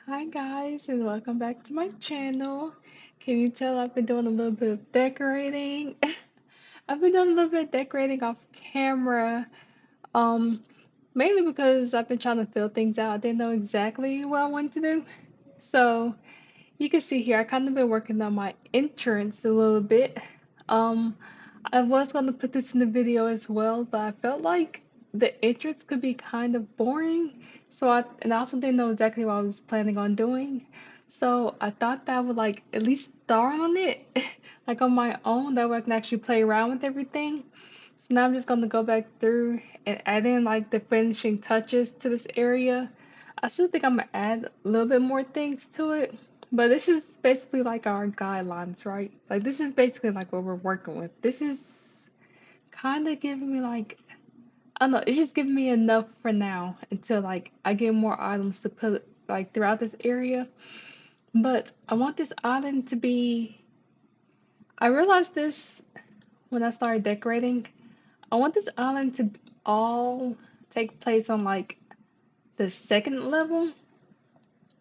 Hi guys, and welcome back to my channel. Can you tell I've been doing a little bit of decorating? I've been doing a little bit of decorating off camera, um, mainly because I've been trying to fill things out. I didn't know exactly what I wanted to do. So you can see here, I kind of been working on my entrance a little bit. Um, I was going to put this in the video as well, but I felt like the entrance could be kind of boring. And I also didn't know exactly what I was planning on doing. So I thought that I would like at least start on it, like on my own, that way I can actually play around with everything. So now I'm just going to go back through and add in like the finishing touches to this area. I still think I'm gonna add a little bit more things to it, but this is basically like our guidelines, right? Like this is basically like what we're working with. This is kind of giving me like I don't know, it's just giving me enough for now until like I get more items to put like throughout this area. But I want this island to be I realized this when I started decorating. I want this island to all take place on like the second level.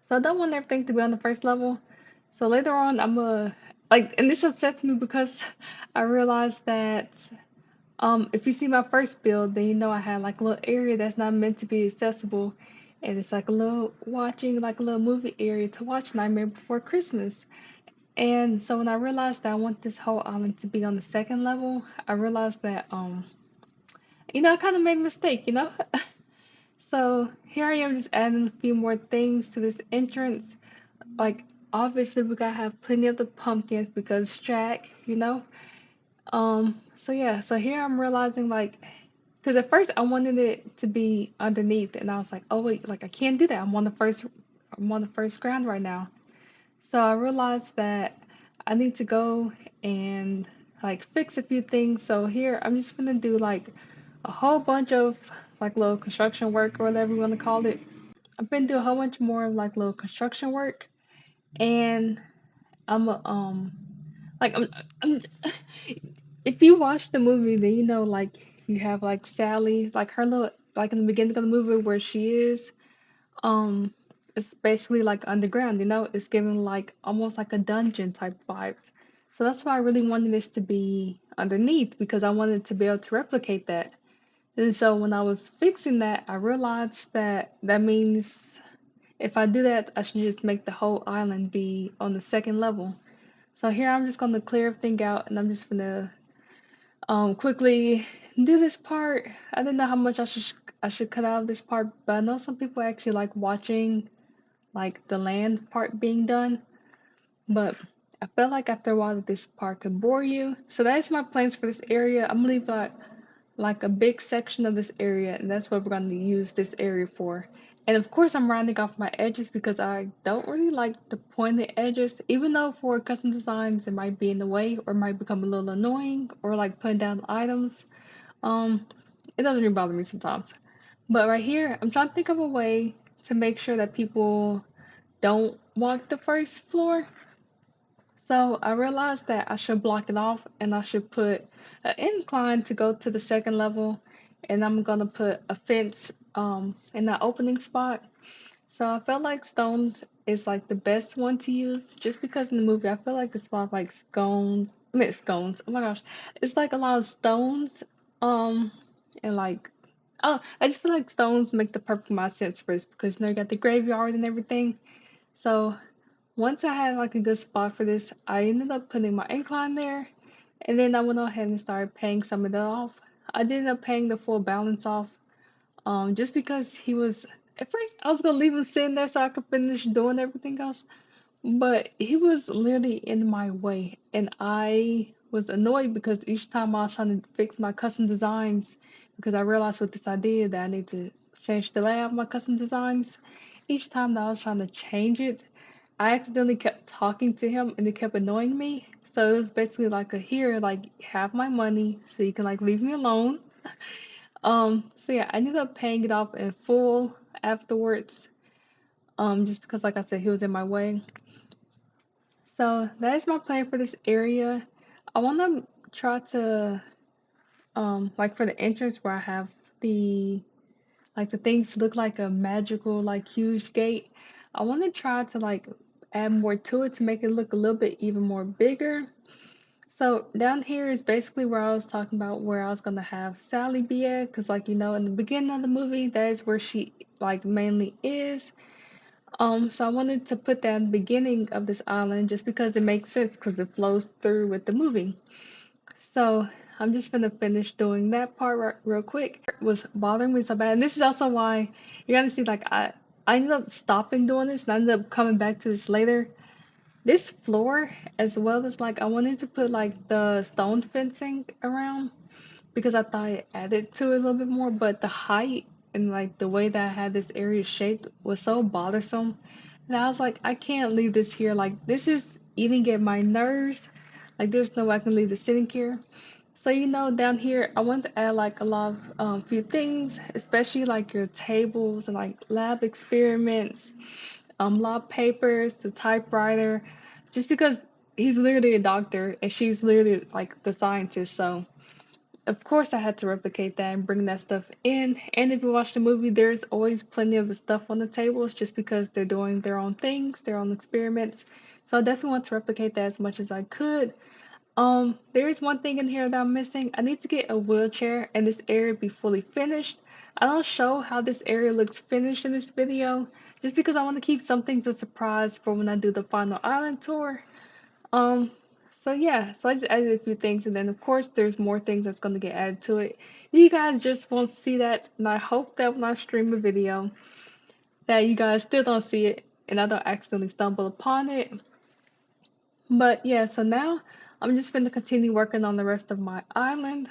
So I don't want everything to be on the first level. So later on, I'm a like, and this upsets me because I realized that if you see my first build, then you know I had like a little area that's not meant to be accessible, and it's like a little watching like a little movie area to watch Nightmare Before Christmas. And so when I realized that I want this whole island to be on the second level, I realized that I kind of made a mistake, So here I am just adding a few more things to this entrance. Like obviously we gotta have plenty of the pumpkins because Strack. So yeah, so here I'm realizing like, because at first I wanted it to be underneath, and I was like, oh wait, like I can't do that. I'm on the first ground right now. So I realized that I need to go and like fix a few things. So here I'm just gonna do like a whole bunch of like little construction work or whatever you want to call it. I've been doing a whole bunch more of like little construction work, and I'm a like I'm if you watch the movie, then you know like you have like Sally, like her little like in the beginning of the movie where she is, um, it's basically like underground, it's giving like almost like a dungeon type vibes. So that's why I really wanted this to be underneath because I wanted to be able to replicate that. And so when I was fixing that, I realized that that means if I do that, I should just make the whole island be on the second level. So here I'm just gonna clear everything out and I'm just gonna quickly do this part. I didn't know how much I should cut out of this part, but I know some people actually like watching like the land part being done. But I felt like after a while that this part could bore you. So that's my plans for this area. I'm gonna leave like a big section of this area, and that's what we're going to use this area for. And of course, I'm rounding off my edges because I don't really like the pointed edges, even though for custom designs it might be in the way or might become a little annoying or like putting down items. Um, it doesn't really bother me sometimes. But right here, I'm trying to think of a way to make sure that people don't walk the first floor. So I realized that I should block it off and I should put an incline to go to the second level, and I'm gonna put a fence in that opening spot. So I felt like stones is like the best one to use just because in the movie I feel like it's a lot of like scones. I mean scones. Oh my gosh. It's like a lot of stones. Um and like oh I just feel like stones make the perfect amount of sense for this because you got the graveyard and everything. So once I had like a good spot for this, I ended up putting my incline there, and then I went ahead and started paying some of that off. I did end up paying the full balance off, just because he was. At first, I was gonna leave him sitting there so I could finish doing everything else, but he was literally in my way, and I was annoyed because each time I was trying to fix my custom designs, because I realized with this idea that I need to change the layout of my custom designs, each time that I was trying to change it, I accidentally kept talking to him and it kept annoying me. So it was basically like a here, like have my money so you can like leave me alone. So yeah, I ended up paying it off in full afterwards. Just because like I said, he was in my way. So that is my plan for this area. I wanna try to like for the entrance where I have the like the things look like a magical like huge gate. I want to try to like add more to it to make it look a little bit even more bigger. So down here is basically where I was talking about where I was gonna have Sally be at, because like in the beginning of the movie, that is where she like mainly is. So I wanted to put that in the beginning of this island just because it makes sense because it flows through with the movie. So I'm just gonna finish doing that part real quick. It was bothering me so bad, and this is also why you're gonna see like I ended up stopping doing this and I ended up coming back to this later. This floor, as well as like I wanted to put like the stone fencing around because I thought it added to it a little bit more, but the height and like the way that I had this area shaped was so bothersome. And I was like, I can't leave this here. Like this is eating at my nerves. Like there's no way I can leave this sitting here. So down here I want to add like a lot of few things, especially like your tables and like lab experiments, lab papers, the typewriter, just because he's literally a doctor and she's literally like the scientist. So of course I had to replicate that and bring that stuff in. And if you watch the movie, there's always plenty of the stuff on the tables just because they're doing their own things, their own experiments. So I definitely want to replicate that as much as I could. There's one thing in here that I'm missing. I need to get a wheelchair and this area be fully finished. I don't show how this area looks finished in this video just because I want to keep some things a surprise for when I do the final island tour. Um, so yeah, so I just added a few things, and then of course there's more things that's gonna get added to it. You guys just won't see that, and I hope that when I stream a video that you guys still don't see it and I don't accidentally stumble upon it. But yeah, so now I'm just gonna continue working on the rest of my island.